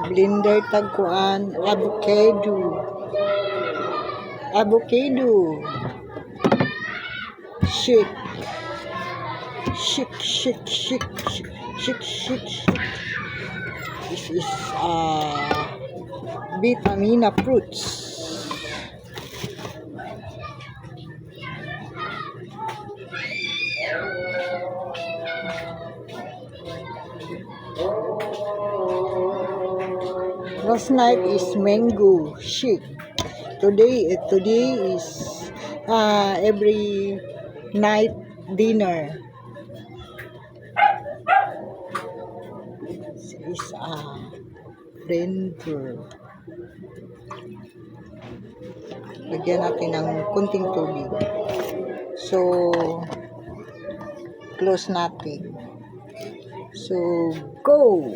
blender tagkuan avocado shake. This is Vitamina fruits. Last night is mango shake. Today is every night dinner. This is blender. Lagyan natin ng kunting tubig. So, close natin. So, go!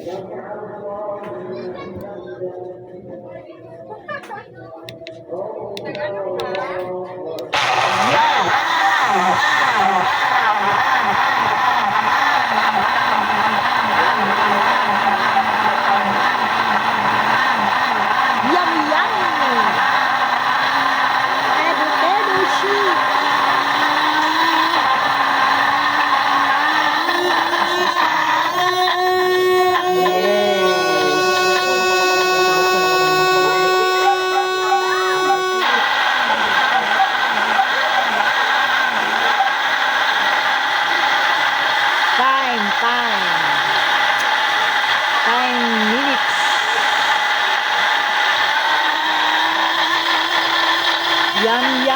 Yummy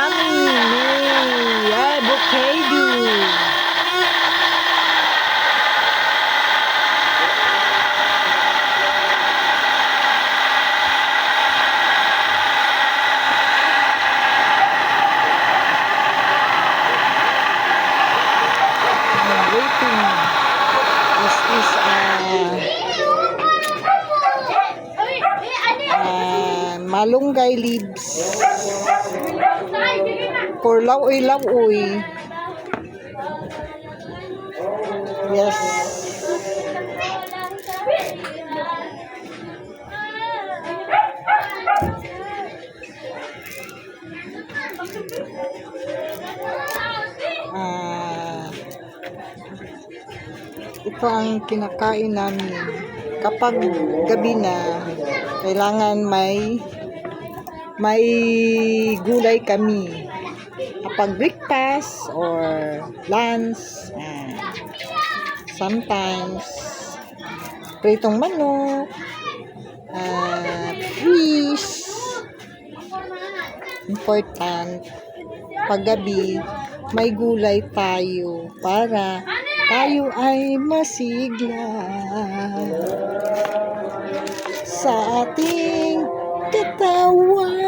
avocado. Waiting. This is malunggay leaves. For lawoy. Yes. Ito ang kinakain namin. Kapag gabi na, kailangan may gulay kami. Kapag breakfast or lunch, sometimes pritong manok, fish. Important, paggabi may gulay tayo para tayo ay masigla sa ating katawan.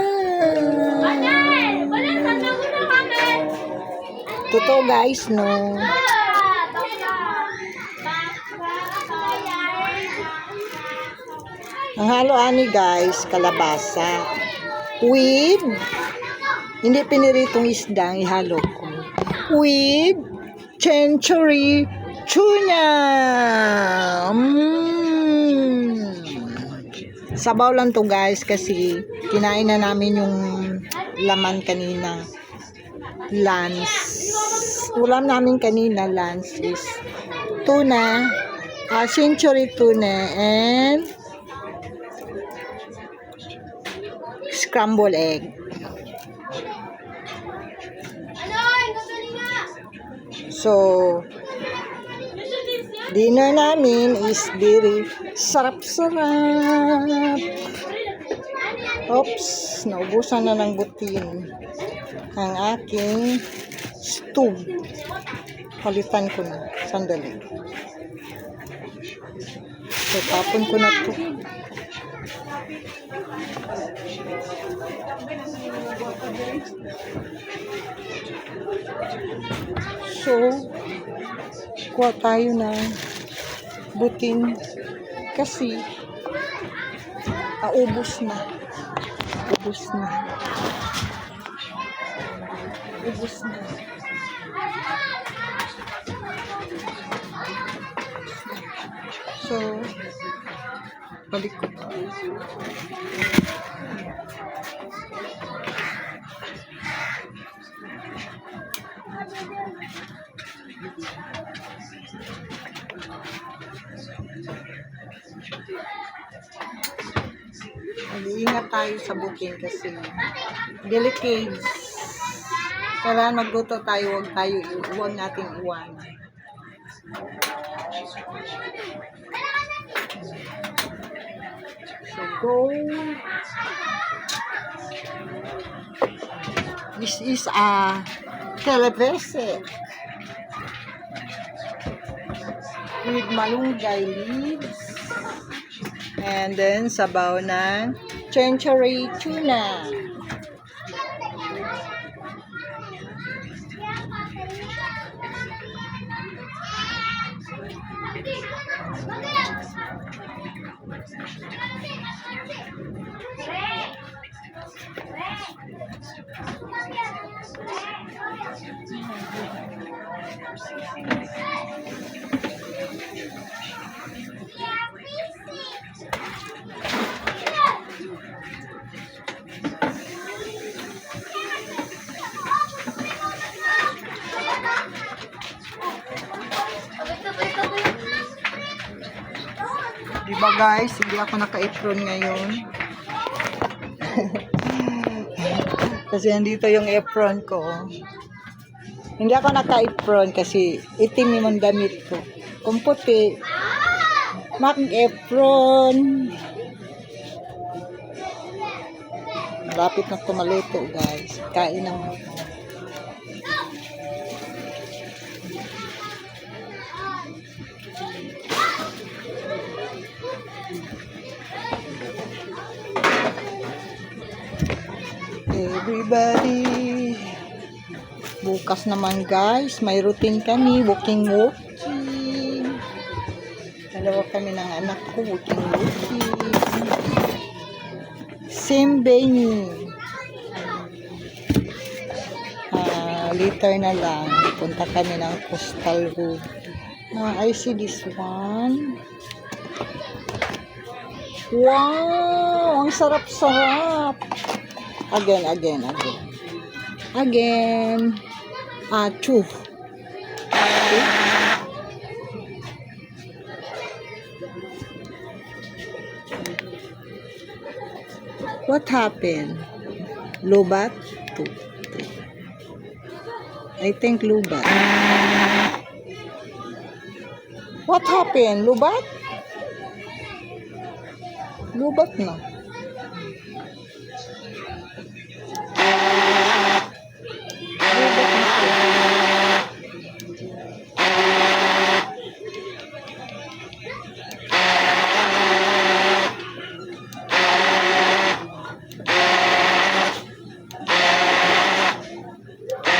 Totoo guys, no? Ang halo-ani guys, kalabasa with, hindi piniritong isdang ihalo ko, with century tuna. Sabaw lang to guys kasi kinain na namin yung laman kanina. Lunch. Ulam namin kanina lunch is tuna, century tuna and scrambled egg. So, dinner namin is very sarap-sarap. Oops, naubusan na ng butin ang aking stove. Palitan ko na. Sandali. So, tapon ko na ito. So, kuha tayo ng butin kasi ubos na. So, balik ko. Mag-iingat tayo sa booking kasi delicate. Kailangan magluto tayo, huwag natin iwanan. So go. This is a televese with malunggay leaves. And then, sabaw ng century tuna. Diba guys, hindi ako naka-apron ngayon. Kasi nandito yung apron ko. Hindi ako naka-apron kasi itim yung damit ko. Kung puti, mag-apron. Malapit na kumaluto guys. Kain ng everybody. Bukas naman guys, may routine kami, walking. Dalawa kami ng anak ko, walking. Same venue. Later na lang, punta kami ng Coastal Road. I see this one. Wow! Ang sarap-sarap! Again. Two. What happened? Lubat? Two. I think lubat. What happened? Lubat? Lubat na.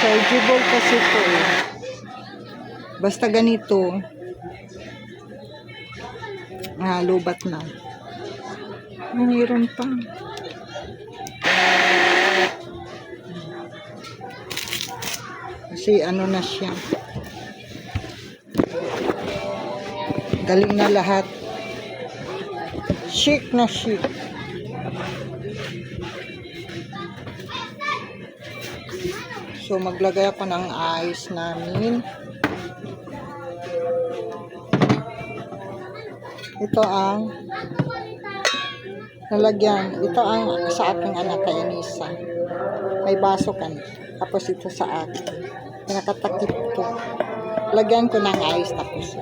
Chargeable kasi ito eh. Basta ganito. Lubat na. Mayroon pa. Kasi ano na siya. Galing na lahat. Chic na chic. So, maglagay ako ng ice namin. Ito ang nalagyan. Ito ang sa aking anak kay Anissa. May baso kan. Tapos ito sa akin. Pinakatakip ito. Lagyan ko ng ice tapos.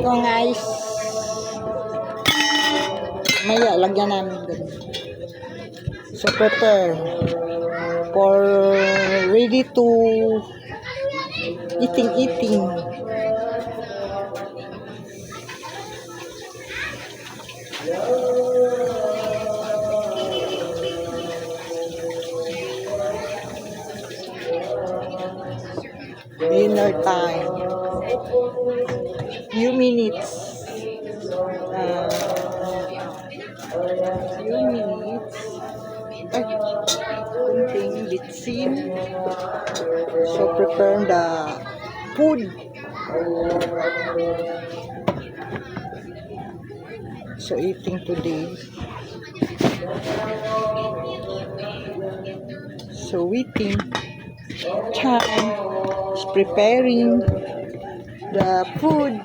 So guys, maya lagyan namin doon. So prepare for ready to eating. Dinner time. Few minutes. Few minutes. Ay, kunting bitsin. So, prepare the food. So, eating today. So, waiting. Time is preparing the food.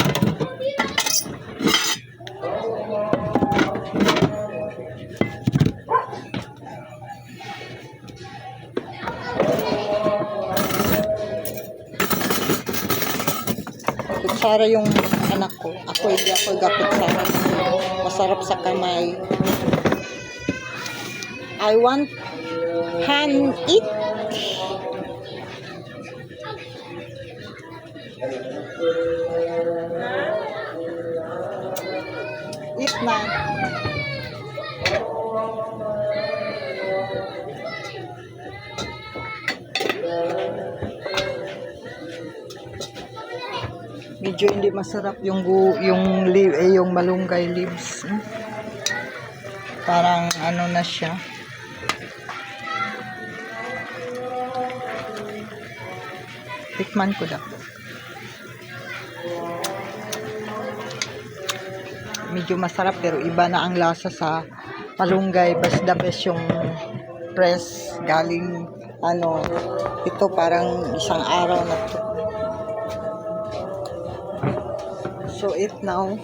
Kutsara yung anak ko. Ako hindi ako gakutsara. Masarap sa kamay. I want hand eat. Eat na. Medyo hindi masarap yung yung malunggay leaves. Parang ano na siya. Tikman ko daw. Medyo masarap pero iba na ang lasa sa malunggay. Basta the best yung press galing ano. Ito parang isang araw na to. So eat now.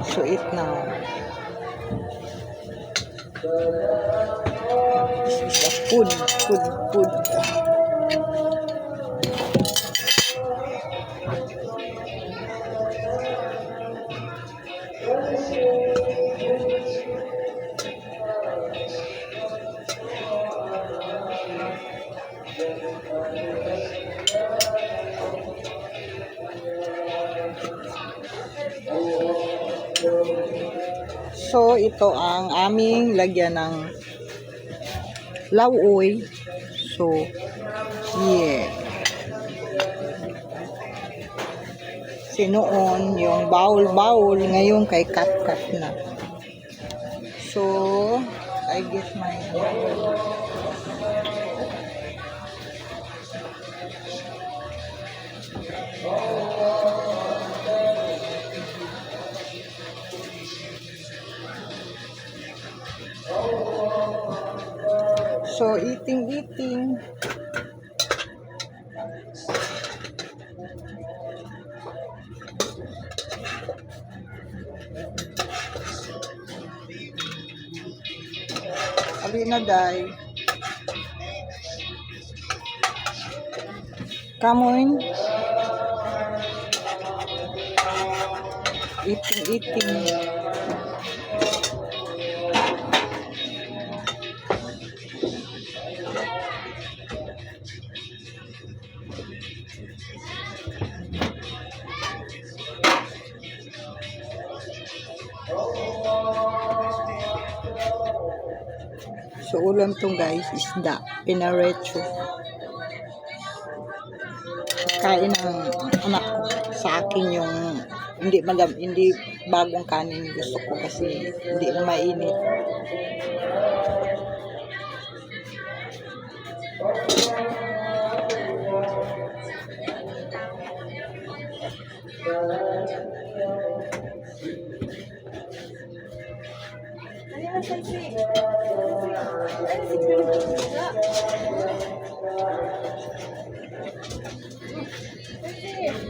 So eat now. This is a food. So, ito ang aming lagyan ng lauoy. So, yeah. Noon, yung bowl, ngayon kay cut na. So, I get my So, eating. Alina day. Kamoy. Eating. So, ulam tong guys, isda, pinarecho. Kain ng anak ko. Sa akin yung hindi bagong kanin gusto ko kasi hindi na mainit.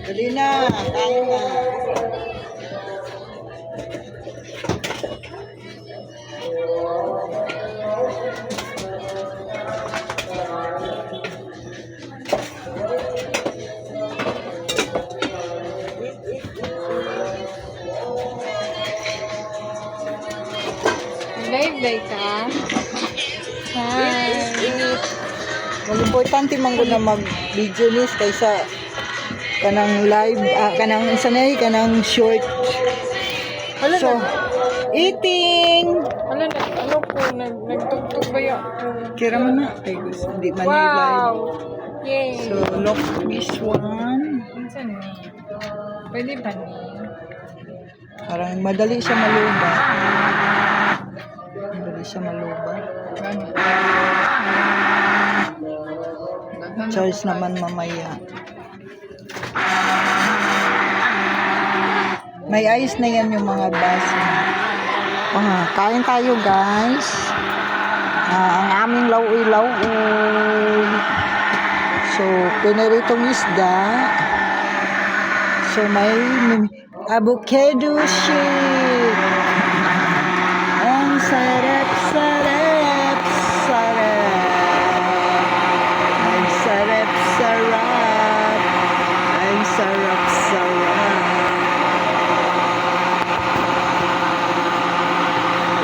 Dali na, kain na. Bye-bye ka. Hi. Ang importante man ko na mag-video nis kaysa kanang live, kanang short. Wala So, na. eating! Wala na. Ano po, nagtugtog ba yun? Kira mo na. Ay, gusto, hindi man Wow! live. Yay! So, look this one. Minsan ni. Pwede ba ni? Parang madali siya maluba. Madali siya maluba. Gano'n. Choice naman mamaya. May ice na yan yung mga baso. Kain tayo guys. Ang aming lauoy-lauoy. So, piniritong isda. So, may avocado shake. Ang sarap, sarap, sarap. Ang sarap, sarap. Ang sarap, sarap.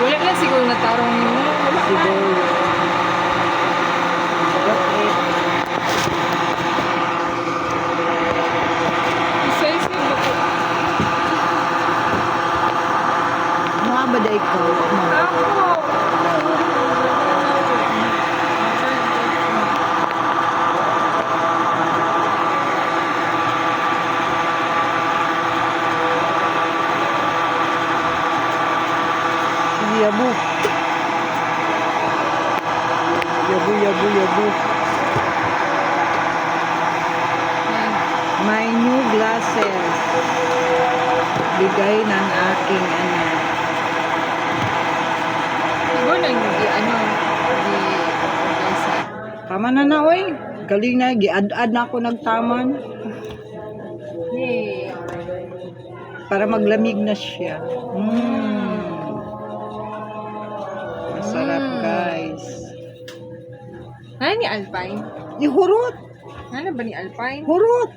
Wala lang siguro natarong mo. Wala na. Siguro. Size ni ba po? Mga ba day ko? Ako! Yabu. Yabu, yabu, yabu. My new glasses. Bigay ng aking anak. Siguro nang di ano, di isa. Tama na oy. Galing na. Giad-ad na ako nagtaman. Yay! Para maglamig na siya. Masarap guys. Ano ni Alpine? Ihurot. Ano ba ni Alpine? Hurot.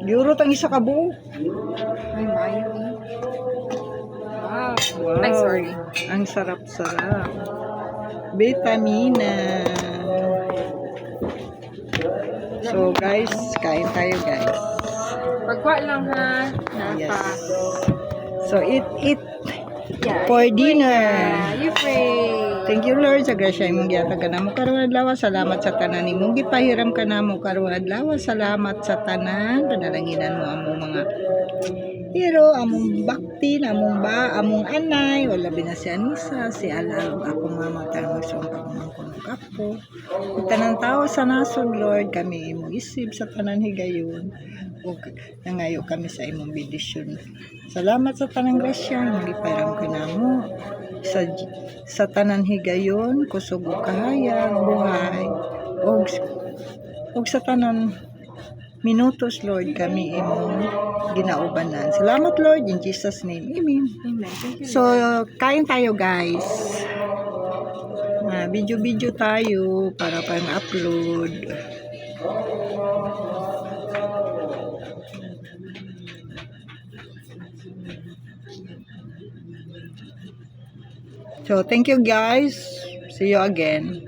Ihurot ang isa ka buo. Ay, mayo eh. Wow. Wow. Ay, sorry. Ang sarap-sarap. Vitamina. So guys, kain tayo guys. Pagkuha lang ha. Napa. Yes. So eat Yeah, for you pray dinner. ka. You pray. Thank you Lord sa grasya imong gihatag kanamo karon adlaw. Salamat sa tanan imong gipahiram kanamo karon adlaw. Salamat sa tanan panalanginan mo among mga hero, among bakti, among among anay, wala binasi Anisa, si Alal, ako mama tayo magsumpag ng kapo. Ug tanang tao sa nasod Lord, kami imong isib sa tanan higayon. Ug nangayo kami sa imong bendisyon. Salamat sa tanang grasya imong gipahiram kanamo sa tanan higayon, kusog ug kahayag buhay. Og sa tanan minutos Lord kami imong ginaubanan. Salamat Lord in Jesus name. Amen. Amen. Thank you. So kain tayo guys. Video tayo para pang-upload. So thank you guys. See you again.